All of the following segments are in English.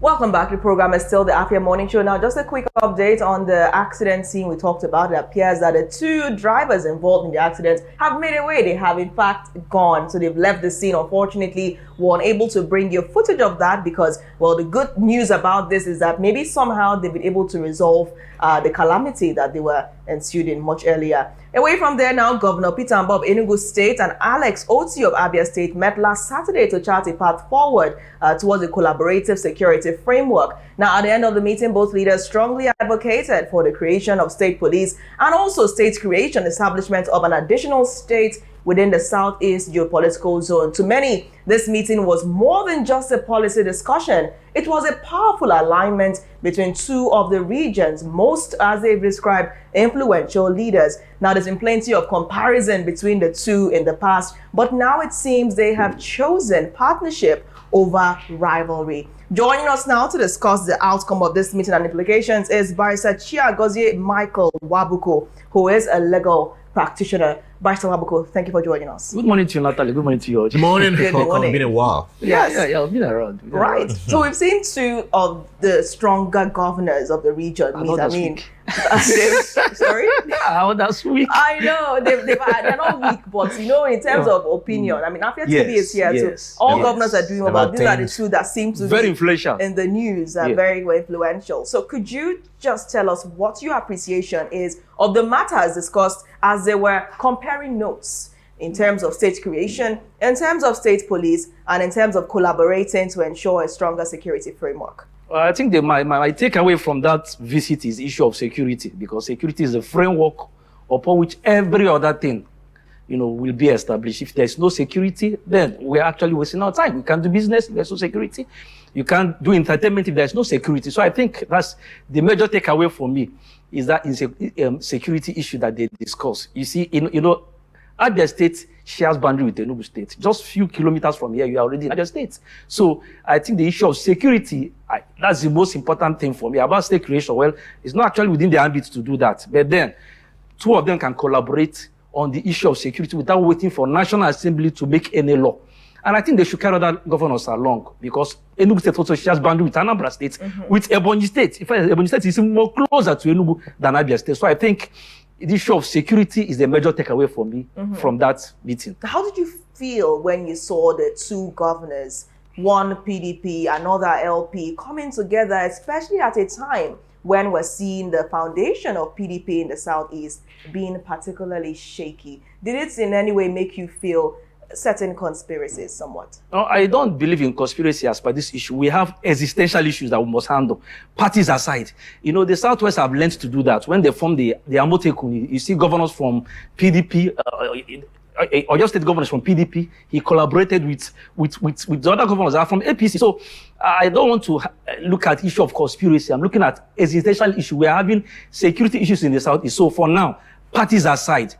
Welcome back. The program is still the AFIA Morning Show. Now, just a quick update on the accident scene we talked about. It appears that the two drivers involved in the accident have made away. They have, in fact, gone. So they've left the scene. Unfortunately, we're unable to bring you footage of that because, well, the good news about this is that maybe somehow they've been able to resolve the calamity that they were ensued in much earlier. Away from there now, Governor Peter Mbah of Enugu State and Alex Otti'S of Abia State met last Saturday to chart a path forward towards a collaborative security framework. Now, at the end of the meeting, both leaders strongly advocated for the creation of state police and also state creation, establishment of an additional state within the Southeast geopolitical zone. To many, this meeting was more than just a policy discussion. It was a powerful alignment between two of the region's most, as they've described, influential leaders. Now, there's been plenty of comparison between the two in the past, but now it seems they have chosen partnership over rivalry. Joining us now to discuss the outcome of this meeting and implications is Barrister Chiagozie Nwabuko, who is a legal practitioner. Barrister Nwabuko, thank you for joining us. Good morning to you, Natalie. Good morning to you. Good morning. Good morning. It's been a while. Yeah, I've been around. Right. So we've seen two of the stronger governors of the region meet. I mean, sorry? Yeah, that's weak. I know. They're not weak, but, you know, in terms of opinion, I mean, AFIA TV is here too. All governors are doing well. These are the two that seem to very be influential in the news, very influential. So could you just tell us what your appreciation is of the matters discussed as they were comparing notes in terms of state creation, in terms of state police, and in terms of collaborating to ensure a stronger security framework? I think my takeaway from that visit is the issue of security, because security is the framework upon which every other thing, will be established. If there's no security, then we're actually wasting our time. We can't do business if there's no security. You can't do entertainment if there's no security. So I think that's the major takeaway for me, is that security issue that they discuss. You see, Abia State shares boundary with Enugu State. Just few kilometers from here, you are already in Abia State. So I think the issue of security, that's the most important thing for me. About state creation, well, it's not actually within their ambit to do that. But then, two of them can collaborate on the issue of security without waiting for National Assembly to make any law. And I think they should carry other governors along, because Enugu State also shares boundary with Anambra State, with Ebonyi State. In fact, Ebonyi State is even more closer to Enugu than Abia State. So I think the issue of security is the major takeaway for me from that meeting. How did you feel when you saw the two governors, one PDP, another LP, coming together, especially at a time when we're seeing the foundation of PDP in the Southeast being particularly shaky? Did it in any way make you feel certain conspiracies somewhat? No, I don't believe in conspiracy as per this issue. We have existential issues that we must handle, parties aside. The Southwest have learned to do that. When they formed the Amotekun, you see governors from PDP, or just state governors from PDP, he collaborated with the other governors that are from APC. So I don't want to look at issue of conspiracy. I'm looking at existential issue. We're having security issues in the Southeast. So for now, parties aside.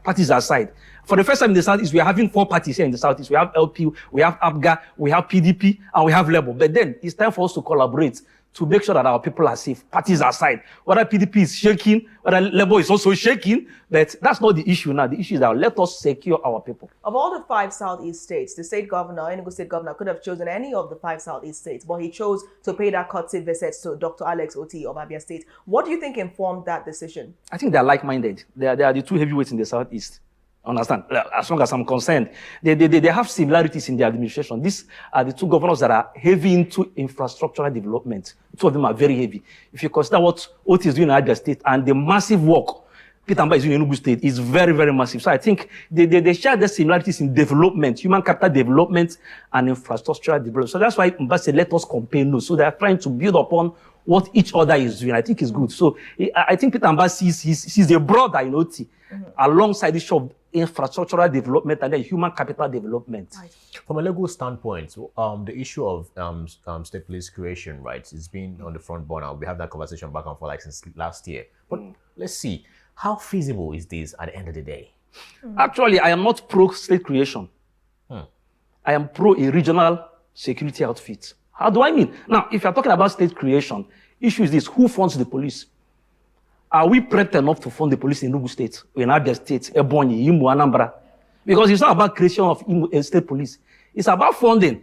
For the first time in the Southeast, we are having 4 parties here in the Southeast. We have LP, we have ABGA, we have PDP, and we have Labour. But then it's time for us to collaborate to make sure that our people are safe, parties aside. Whether PDP is shaking, whether Labour is also shaking, but that's not the issue now. The issue is that let us secure our people. Of all the 5 Southeast states, the state governor, Enugu State governor, could have chosen any of the 5 Southeast states, but he chose to pay that courtesy visit to Dr. Alex Otti'S of Abia State. What do you think informed that decision? I think they're like-minded. They are the two heavyweights in the Southeast. Understand? As long as I'm concerned, they have similarities in their administration. These are the two governors that are heavy into infrastructural development. Two of them are very heavy. If you consider what Otti'S is doing in Abia State and the massive work Peter Mbah is doing in Enugu State is very, very massive. So I think they share the similarities in development, human capital development and infrastructural development. So that's why Mbah said, let us compare notes. So they are trying to build upon what each other is doing. I think it's good. So I think Peter Mbah sees a brother in Otti'S alongside the issue of infrastructural development and then human capital development. Right. From a legal standpoint, the issue of state police creation, right, it's been on the front burner. We have that conversation back and forth like since last year. But let's see, how feasible is this at the end of the day? Actually, I am not pro-state creation. I am pro a regional security outfit. How do I mean? Now, if you're talking about state creation, issue is this: who funds the police? Are we prepped enough to fund the police in Enugu State, in Abia State, Ebonyi, Imo, Anambra? Because it's not about creation of state police. It's about funding.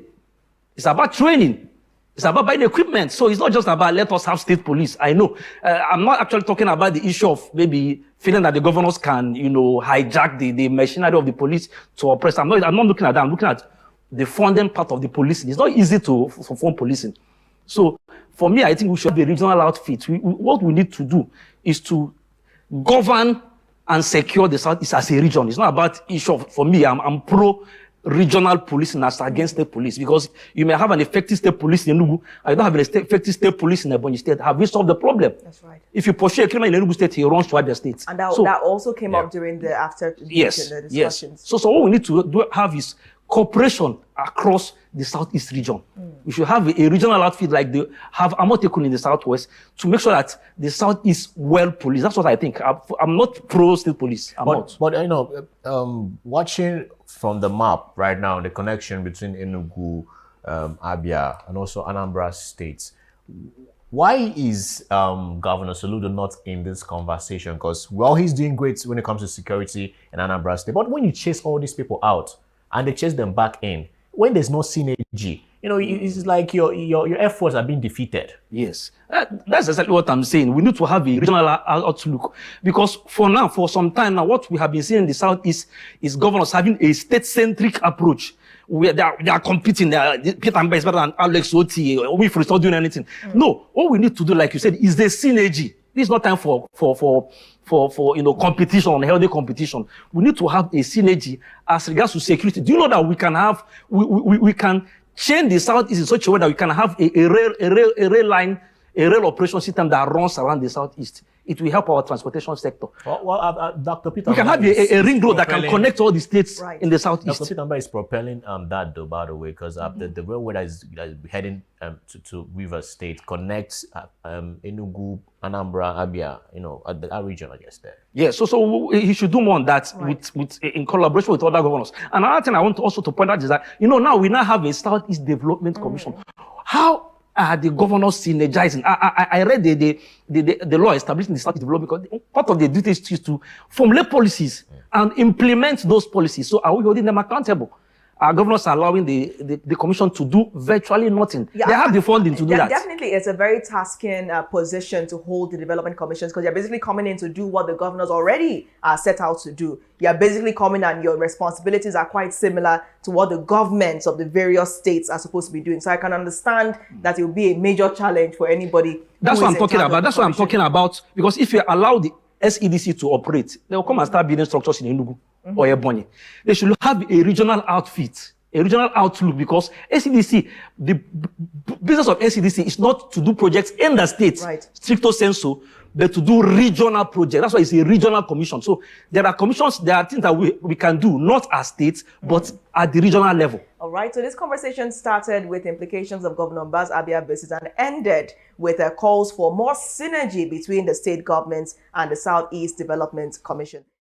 It's about training. It's about buying equipment. So it's not just about let us have state police. I know. I'm not actually talking about the issue of maybe feeling that the governors can, hijack the machinery of the police to oppress. I'm not looking at that. I'm looking at the funding part of the policing. It's not easy to fund policing. So for me, I think we should have a regional outfit. What we need to do is to govern and secure the Southeast as a region. It's not about issue of, for me, I'm pro regional policing as against state police, because you may have an effective state police in Enugu, and you don't have an effective state police in Ebonyi State. Have we solved the problem? That's right. If you pursue a criminal in Enugu State, he runs to Abia State. And that also came up during the discussions. Yes. So what we need to have is cooperation across the Southeast region. We should have a regional outfit like they have Amotekun in the Southwest to make sure that the South is well policed. That's what I think. I'm not pro state police. But watching from the map right now, the connection between Enugu, Abia, and also Anambra states, why is Governor Soludo not in this conversation? Because he's doing great when it comes to security in Anambra State, but when you chase all these people out and they chase them back in, when there's no synergy, it's like your efforts are being defeated. Yes, that's exactly what I'm saying. We need to have a regional outlook, because for some time now, what we have been seeing in the Southeast is governors having a state-centric approach, where they are competing. Peter Mbah is better than Alex Oti. We for not doing anything. No, all we need to do, like you said, is the synergy. This is not time for competition, unhealthy competition. We need to have a synergy as regards to security. Do you know that we can change the Southeast in such a way that we can have a rail operation system that runs around the Southeast? It will help our transportation sector. Dr. Peter, we can have a ring road that can connect all the states in the Southeast. Dr. Peter Mbah is propelling that, though, by the way, because the railway that is heading to Rivers State connects Enugu, Anambra, Abia, our region, I guess, there. Yeah, so he should do more on that in collaboration with other governors. And another thing I want also to point out is that, now we have a Southeast Development Commission. How are the governors synergizing? I read the law establishing the Southeast Development Commission. Part of the duties is to formulate policies and implement those policies. So are we holding them accountable? Our governors are allowing the commission to do virtually nothing. Yeah, they have the funding to do that. Definitely, it's a very tasking position to hold the development commissions, because you're basically coming in to do what the governors already set out to do. You're basically coming and your responsibilities are quite similar to what the governments of the various states are supposed to be doing. So I can understand that it will be a major challenge for anybody. That's what I'm talking about. That's what I'm talking about. Because if you allow the SEDC to operate, they will come and start building structures in Enugu or Ebonyi. They should have a regional outfit, a regional outlook, because SEDC, the business of SEDC is not to do projects in the state, stricto sensu, but to do regional projects. That's why it's a regional commission. So there are commissions, there are things that we can do, not as states, but at the regional level. All right, so this conversation started with implications of Governor Mbah's Abia visit and ended with calls for more synergy between the state governments and the Southeast Development Commission.